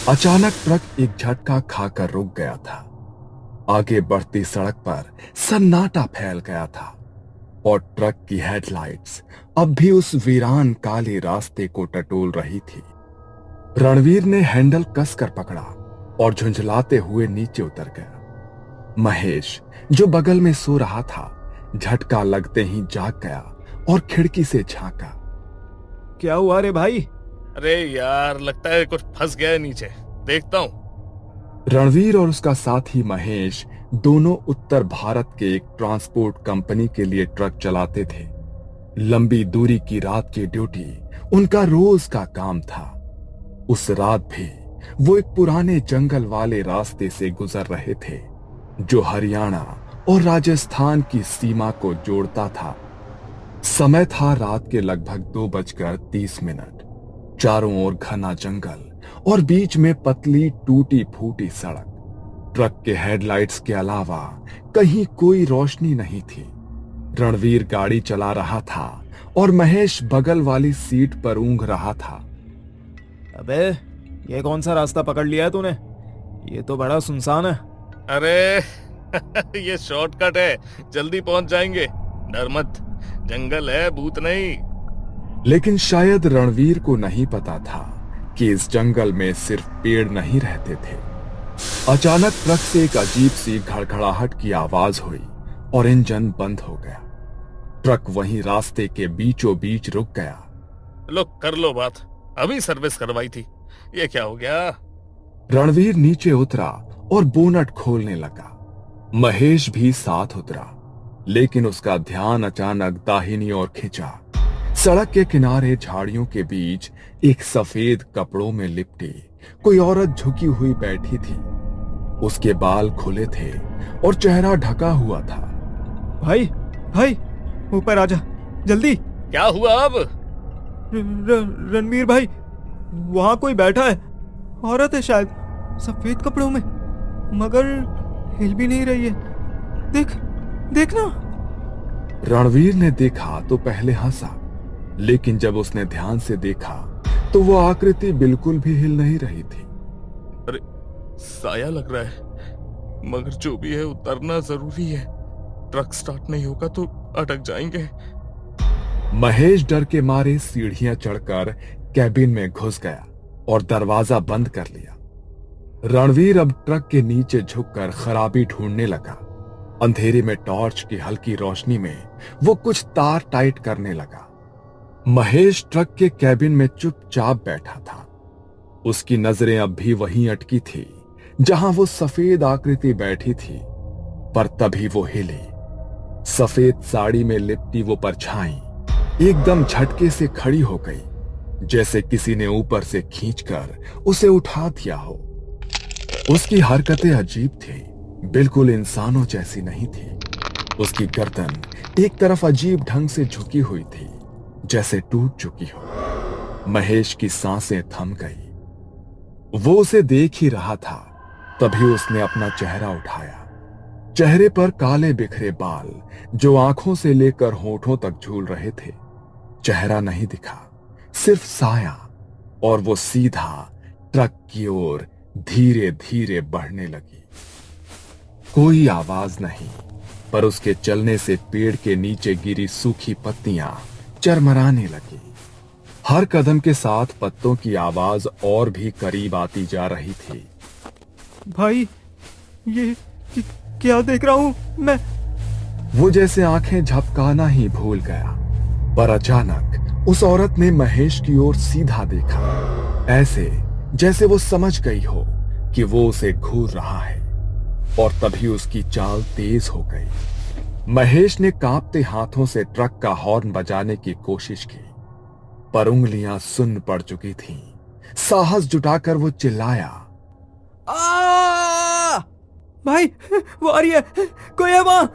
अचानक ट्रक एक झटका खाकर रुक गया था। आगे बढ़ती सड़क पर सन्नाटा फैल गया था और ट्रक की हेडलाइट्स अब भी उस वीरान काले रास्ते को टटोल रही थी। रणवीर ने हैंडल कसकर पकड़ा और झुंझलाते हुए नीचे उतर गया। महेश, जो बगल में सो रहा था, झटका लगते ही जाग गया और खिड़की से झांका। क्या हुआ रे भाई? अरे यार, लगता है कुछ फंस गया है नीचे, देखता हूं। रणवीर और उसका साथी महेश दोनों उत्तर भारत के एक ट्रांसपोर्ट कंपनी के लिए ट्रक चलाते थे। लंबी दूरी की रात की ड्यूटी उनका रोज का काम था। उस रात भी वो एक पुराने जंगल वाले रास्ते से गुजर रहे थे जो हरियाणा और राजस्थान की सीमा को जोड़ता था। समय था रात के लगभग 2:30। चारों ओर घना जंगल और बीच में पतली टूटी फूटी सड़क। ट्रक के हेडलाइट्स के अलावा कहीं कोई रोशनी नहीं थी। रणवीर गाड़ी चला रहा था और महेश बगल वाली सीट पर ऊँघ रहा था। अबे, ये कौन सा रास्ता पकड़ लिया है तूने? ये तो बड़ा सुनसान है। अरे ये शॉर्टकट है, जल्दी पहुंच जाएंगे। डर मत, जंगल है, भूत नहीं। लेकिन शायद रणवीर को नहीं पता था कि इस जंगल में सिर्फ पेड़ नहीं रहते थे। अचानक ट्रक से एक अजीब सी घड़घड़ाहट की आवाज हुई और इंजन बंद हो गया। ट्रक वहीं रास्ते के बीचों बीच रुक गया। लो, कर लो बात, अभी सर्विस करवाई थी, ये क्या हो गया? रणवीर नीचे उतरा और बोनट खोलने लगा। महेश भी साथ उतरा, लेकिन उसका ध्यान अचानक दाहिनी ओर खिंचा। सड़क के किनारे झाड़ियों के बीच एक सफेद कपड़ों में लिपटी कोई औरत झुकी हुई बैठी थी। उसके बाल खुले थे और चेहरा ढका हुआ था। भाई भाई, ऊपर आजा जल्दी। क्या हुआ अब? रणवीर भाई, वहां कोई बैठा है। औरत है शायद, सफेद कपड़ों में, मगर हिल भी नहीं रही है। देख, देखना। रणवीर ने देखा तो पहले हंसा, लेकिन जब उसने ध्यान से देखा तो वो आकृति बिल्कुल भी हिल नहीं रही थी। अरे, साया लग रहा है, मगर जो भी है उतरना जरूरी है। ट्रक स्टार्ट नहीं होगा तो अटक जाएंगे। महेश डर के मारे सीढ़ियां चढ़कर कैबिन में घुस गया और दरवाजा बंद कर लिया। रणवीर अब ट्रक के नीचे झुककर खराबी ढूंढने लगा। अंधेरे में टॉर्च की हल्की रोशनी में वो कुछ तार टाइट करने लगा। महेश ट्रक के कैबिन में चुपचाप बैठा था। उसकी नजरें अब भी वहीं अटकी थी जहां वो सफेद आकृति बैठी थी। पर तभी वो हिली। सफेद साड़ी में लिपटी वो परछाई एकदम झटके से खड़ी हो गई, जैसे किसी ने ऊपर से खींचकर उसे उठा दिया हो। उसकी हरकतें अजीब थी, बिल्कुल इंसानों जैसी नहीं थी। उसकी गर्दन एक तरफ अजीब ढंग से झुकी हुई थी, जैसे टूट चुकी हो। महेश की सांसें थम गई। वो उसे देख ही रहा था, तभी उसने अपना चेहरा उठाया। चेहरे पर काले बिखरे बाल जो आंखों से लेकर होठों तक झूल रहे थे। चेहरा नहीं दिखा, सिर्फ साया, और वो सीधा ट्रक की ओर धीरे धीरे बढ़ने लगी। कोई आवाज नहीं, पर उसके चलने से पेड़ के नीचे गिरी सूखी पत्तियां चरमराने लगी। हर कदम के साथ पत्तों की आवाज और भी करीब आती जा रही थी। भाई, ये क्या देख रहा हूं मैं? वो जैसे आंखें झपकाना ही भूल गया, पर अचानक उस औरत ने महेश की ओर सीधा देखा, ऐसे जैसे वो समझ गई हो कि वो उसे घूर रहा है। और तभी उसकी चाल तेज हो गई। महेश ने कांपते हाथों से ट्रक का हॉर्न बजाने की कोशिश की, पर उंगलियां सुन्न पड़ चुकी थीं। साहस जुटाकर वो चिल्लाया, आ! भाई, वो आ रही है, कोई है वहां,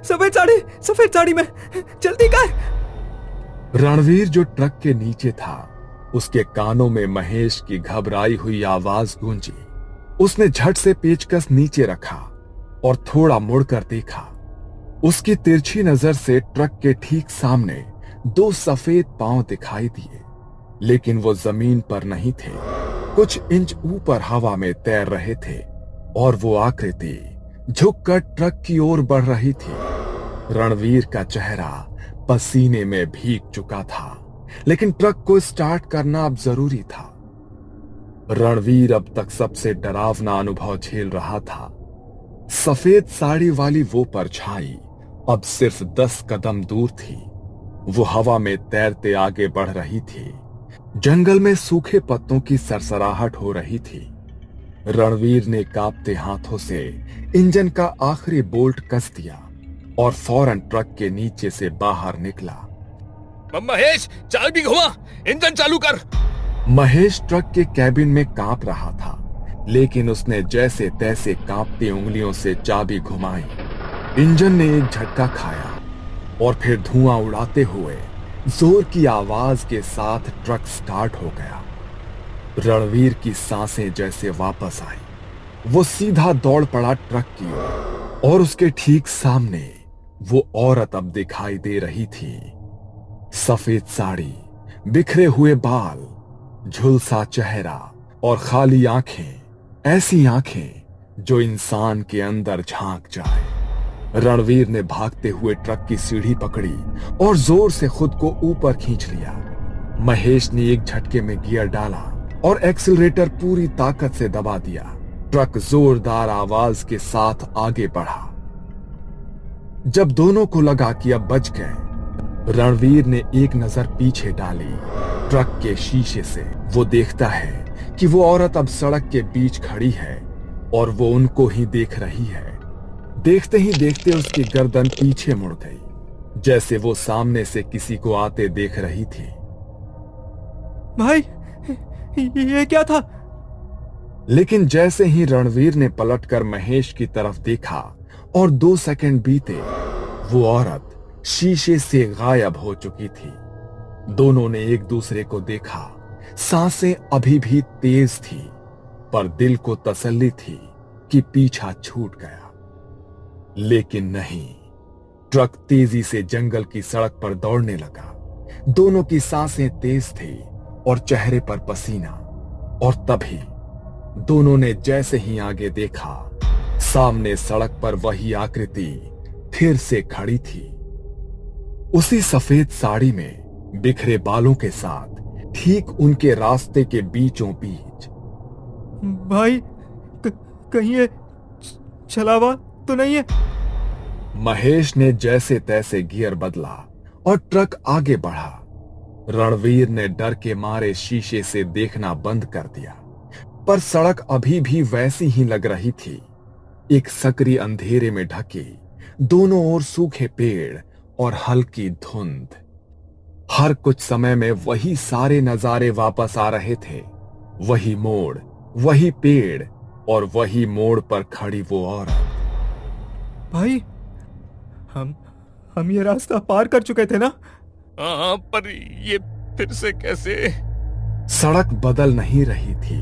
सफेद साड़ी में, जल्दी कर। रणवीर जो ट्रक के नीचे था, उसके कानों में महेश की घबराई हुई आवाज गूंजी। उसने झट से पेचकस नीचे रखा और थोड़ा मुड़कर देखा। उसकी तिरछी नजर से ट्रक के ठीक सामने दो सफेद पांव दिखाई दिए, लेकिन वो जमीन पर नहीं थे। कुछ इंच ऊपर हवा में तैर रहे थे और वो आकृति झुककर ट्रक की ओर बढ़ रही थी। रणवीर का चेहरा पसीने में भीग चुका था, लेकिन ट्रक को स्टार्ट करना अब जरूरी था। रणवीर अब तक सबसे डरावना अनुभव झेल रहा था। सफेद साड़ी वाली वो परछाई अब सिर्फ 10 कदम दूर थी। वो हवा में तैरते आगे बढ़ रही थी। जंगल में सूखे पत्तों की सरसराहट हो रही थी। रणवीर ने कांपते हाथों से इंजन का आखिरी बोल्ट कस दिया और फौरन ट्रक के नीचे से बाहर निकला। महेश, चाबी घुमा, इंजन चालू कर। महेश ट्रक के कैबिन में कांप रहा था, लेकिन उसने जैसे तैसे कांपती उंगलियों से चाबी घुमाई। इंजन ने एक झटका खाया और फिर धुआं उड़ाते हुए जोर की आवाज के साथ ट्रक स्टार्ट हो गया। रणवीर की सांसें जैसे वापस आई। वो सीधा दौड़ पड़ा ट्रक की ओर और उसके ठीक सामने वो औरत अब दिखाई दे रही थी। सफेद साड़ी, बिखरे हुए बाल, झुलसा चेहरा और खाली आंखें, ऐसी आंखें जो इंसान के अंदर झांक जाए। रणवीर ने भागते हुए ट्रक की सीढ़ी पकड़ी और जोर से खुद को ऊपर खींच लिया। महेश ने एक झटके में गियर डाला और एक्सीलरेटर पूरी ताकत से दबा दिया। ट्रक जोरदार आवाज के साथ आगे बढ़ा। जब दोनों को लगा कि अब बच गए, रणवीर ने एक नजर पीछे डाली। ट्रक के शीशे से वो देखता है कि वो औरत अब सड़क के बीच खड़ी है और वो उनको ही देख रही है। देखते ही देखते उसकी गर्दन पीछे मुड़ गई, जैसे वो सामने से किसी को आते देख रही थी। भाई, ये क्या था? लेकिन जैसे ही रणवीर ने पलटकर महेश की तरफ देखा और 2 सेकंड बीते, वो औरत शीशे से गायब हो चुकी थी। दोनों ने एक दूसरे को देखा। सांसें अभी भी तेज थी, पर दिल को तसल्ली थी कि पीछा छूट गया। लेकिन नहीं, ट्रक तेजी से जंगल की सड़क पर दौड़ने लगा। दोनों की सांसें तेज थी और चेहरे पर पसीना। और तभी दोनों ने जैसे ही आगे देखा, सामने सड़क पर वही आकृति फिर से खड़ी थी, उसी सफेद साड़ी में, बिखरे बालों के साथ, ठीक उनके रास्ते के बीचों बीच। भाई, कहीं ये छलावा तो नहीं है? महेश ने जैसे तैसे गियर बदला और ट्रक आगे बढ़ा। रणवीर ने डर के मारे शीशे से देखना बंद कर दिया, पर सड़क अभी भी वैसी ही लग रही थी, एक सकरी अंधेरे में ढकी, दोनों ओर सूखे पेड़ और हल्की धुंध। हर कुछ समय में वही सारे नजारे वापस आ रहे थे। वही मोड़, वही पेड़ और वही मोड़ पर खड़ी वो औरत। भाई, हम ये रास्ता पार कर चुके थे ना? हाँ, पर ये फिर से कैसे? सड़क बदल नहीं रही थी।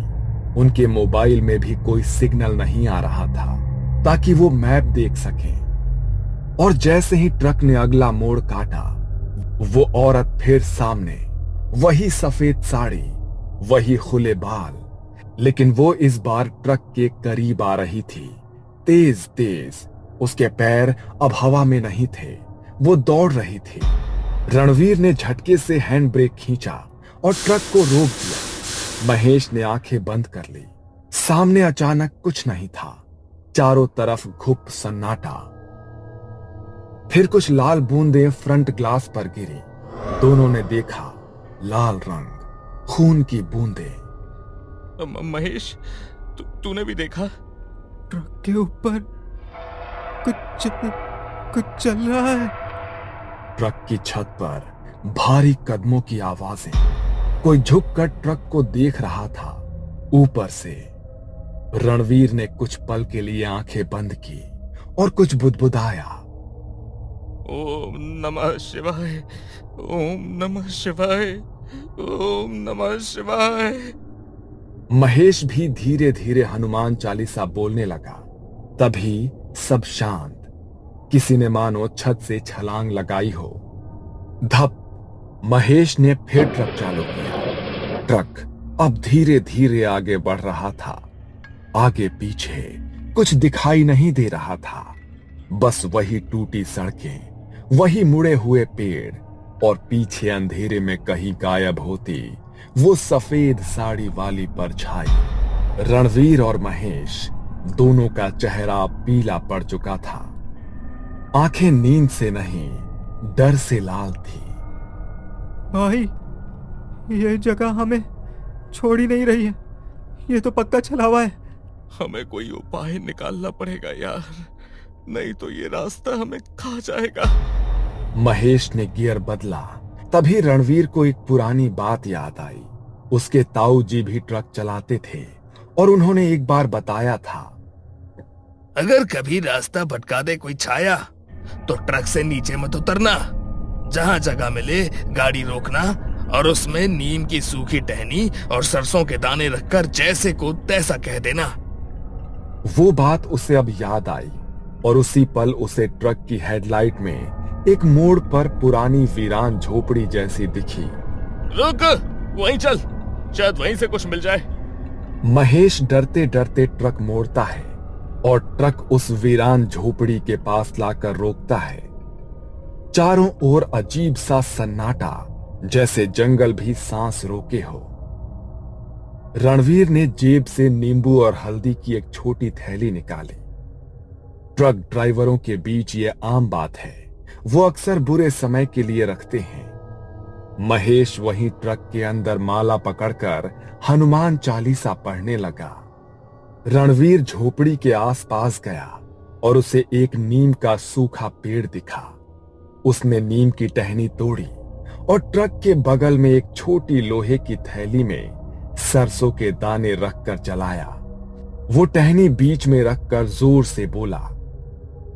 उनके मोबाइल में भी कोई सिग्नल नहीं आ रहा था ताकि वो मैप देख सकें। और जैसे ही ट्रक ने अगला मोड़ काटा, वो औरत फिर सामने, वही सफेद साड़ी, वही खुले बाल, लेकिन वो इस बार ट्रक के करीब आ रही थी, तेज तेज। उसके पैर अब हवा में नहीं थे, वो दौड़ रही थी। रणवीर ने झटके से हैंड ब्रेक खींचा और ट्रक को रोक दिया। महेश ने आंखें बंद कर ली। सामने अचानक कुछ नहीं था, चारों तरफ घुप सन्नाटा। फिर कुछ लाल बूंदें फ्रंट ग्लास पर गिरी। दोनों ने देखा, लाल रंग, खून की बूंदें। महेश, तूने भी देखा? ट्रक के ऊपर कुछ चल रहा है। ट्रक की छत पर भारी कदमों की आवाजें। कोई झुककर ट्रक को देख रहा था ऊपर से। रणवीर ने कुछ पल के लिए आंखें बंद की और कुछ बुदबुदाया। ओम नमः शिवाय, ओम नमः शिवाय, ओम नमः शिवाय। महेश भी धीरे धीरे हनुमान चालीसा बोलने लगा। तभी सब शांत। किसी ने मानो छत से छलांग लगाई हो। धप! महेश ने फिर ट्रक चालू किया। ट्रक अब धीरे धीरे आगे बढ़ रहा था। आगे पीछे कुछ दिखाई नहीं दे रहा था, बस वही टूटी सड़कें, वही मुड़े हुए पेड़ और पीछे अंधेरे में कहीं गायब होती वो सफेद साड़ी वाली परछाई। रणवीर और महेश दोनों का चेहरा पीला पड़ चुका था। आंखें नींद से नहीं, डर से लाल थी। भाई, ये जगह हमें छोड़ ही नहीं रही है। ये तो पक्का चला हुआ है। हमें कोई उपाय निकालना पड़ेगा यार, नहीं तो ये रास्ता हमें खा जाएगा। महेश ने गियर बदला। तभी रणवीर को एक पुरानी बात याद आई। उसके ताऊ जी भी ट्रक चलाते थे और उन्होंने एक बार बताया था, अगर कभी रास्ता भटका दे कोई छाया तो ट्रक से नीचे मत उतरना। जहां जगह मिले गाड़ी रोकना और उसमें नीम की सूखी टहनी और सरसों के दाने रखकर जैसे को तैसा कह देना। वो बात उसे अब याद आई और उसी पल उसे ट्रक की हेडलाइट में एक मोड़ पर पुरानी वीरान झोपड़ी जैसी दिखी। रुक, वहीं चल, शायद वहीं से कुछ मिल जाए। महेश डरते डरते ट्रक मोड़ता है और ट्रक उस वीरान झोपड़ी के पास लाकर रोकता है। चारों ओर अजीब सा सन्नाटा, जैसे जंगल भी सांस रोके हो। रणवीर ने जेब से नींबू और हल्दी की एक छोटी थैली निकाली। ट्रक ड्राइवरों के बीच ये आम बात है, वो अक्सर बुरे समय के लिए रखते हैं। महेश वहीं ट्रक के अंदर माला पकड़कर हनुमान चालीसा पढ़ने लगा। रणवीर झोपड़ी के आसपास गया और उसे एक नीम का सूखा पेड़ दिखा। उसने नीम की टहनी तोड़ी और ट्रक के बगल में एक छोटी लोहे की थैली में सरसों के दाने रखकर जलाया। वो टहनी बीच में रखकर जोर से बोला,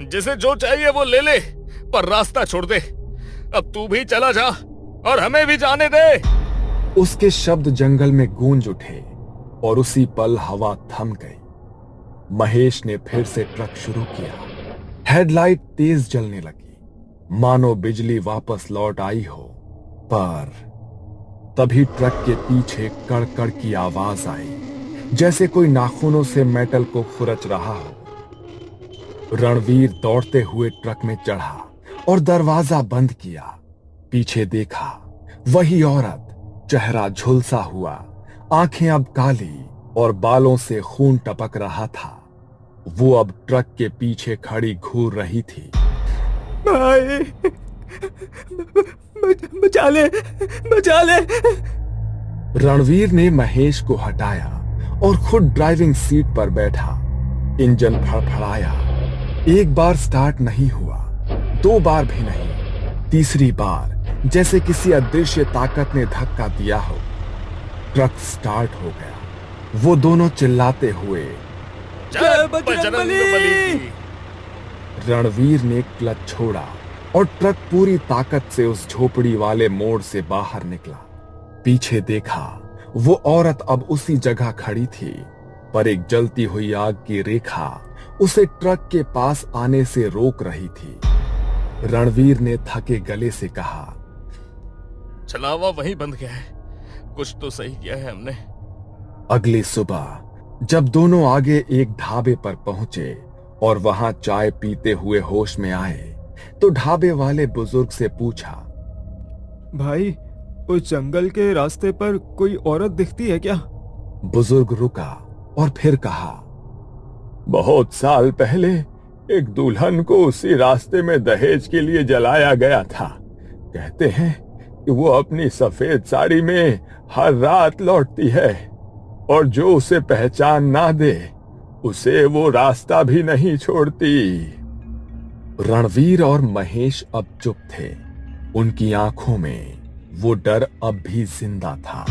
जिसे जो चाहिए वो ले ले, पर रास्ता छोड़ दे। अब तू भी चला जा और हमें भी जाने दे। उसके शब्द जंगल में गूंज उठे और उसी पल हवा थम गई। महेश ने फिर से ट्रक शुरू किया। हेडलाइट तेज जलने लगी, मानो बिजली वापस लौट आई हो। पर तभी ट्रक के पीछे कड़कड़ की आवाज आई, जैसे कोई नाखूनों से मेटल को खुरच रहा हो। रणवीर दौड़ते हुए ट्रक में चढ़ा और दरवाजा बंद किया। पीछे देखा, वही औरत, चेहरा झुलसा हुआ, आंखें अब काली और बालों से खून टपक रहा था। वो अब ट्रक के पीछे खड़ी घूर रही थी। भाई, बचा ले, बचा ले। रणवीर ने महेश को हटाया और खुद ड्राइविंग सीट पर बैठा। इंजन फड़फड़ाया। एक बार स्टार्ट नहीं हुआ, दो बार भी नहीं, तीसरी बार जैसे किसी अदृश्य ताकत ने धक्का दिया हो। ट्रक स्टार्ट हो गया। वो दोनों चिल्लाते हुए, जय बजरंगबली। रणवीर ने क्लच छोड़ा और ट्रक पूरी ताकत से उस झोपड़ी वाले मोड़ से बाहर निकला। पीछे देखा, वो औरत अब उसी जगह खड़ी थी, पर एक जलती हुई आग की रेखा उसे ट्रक के पास आने से रोक रही थी। रणवीर ने थके गले से कहा, चलावा वहीं बंद गया है, कुछ तो सही किया है हमने। अगली सुबह जब दोनों आगे एक ढाबे पर पहुंचे और वहां चाय पीते हुए होश में आए, तो ढाबे वाले बुजुर्ग से पूछा, भाई, उस जंगल के रास्ते पर कोई औरत दिखती है क्या? बुजुर्ग रुका और फिर कहा, बहुत साल पहले एक दुल्हन को उसी रास्ते में दहेज के लिए जलाया गया था। कहते हैं कि वो अपनी सफेद साड़ी में हर रात लौटती है और जो उसे पहचान ना दे उसे वो रास्ता भी नहीं छोड़ती। रणवीर और महेश अब चुप थे। उनकी आंखों में वो डर अब भी जिंदा था।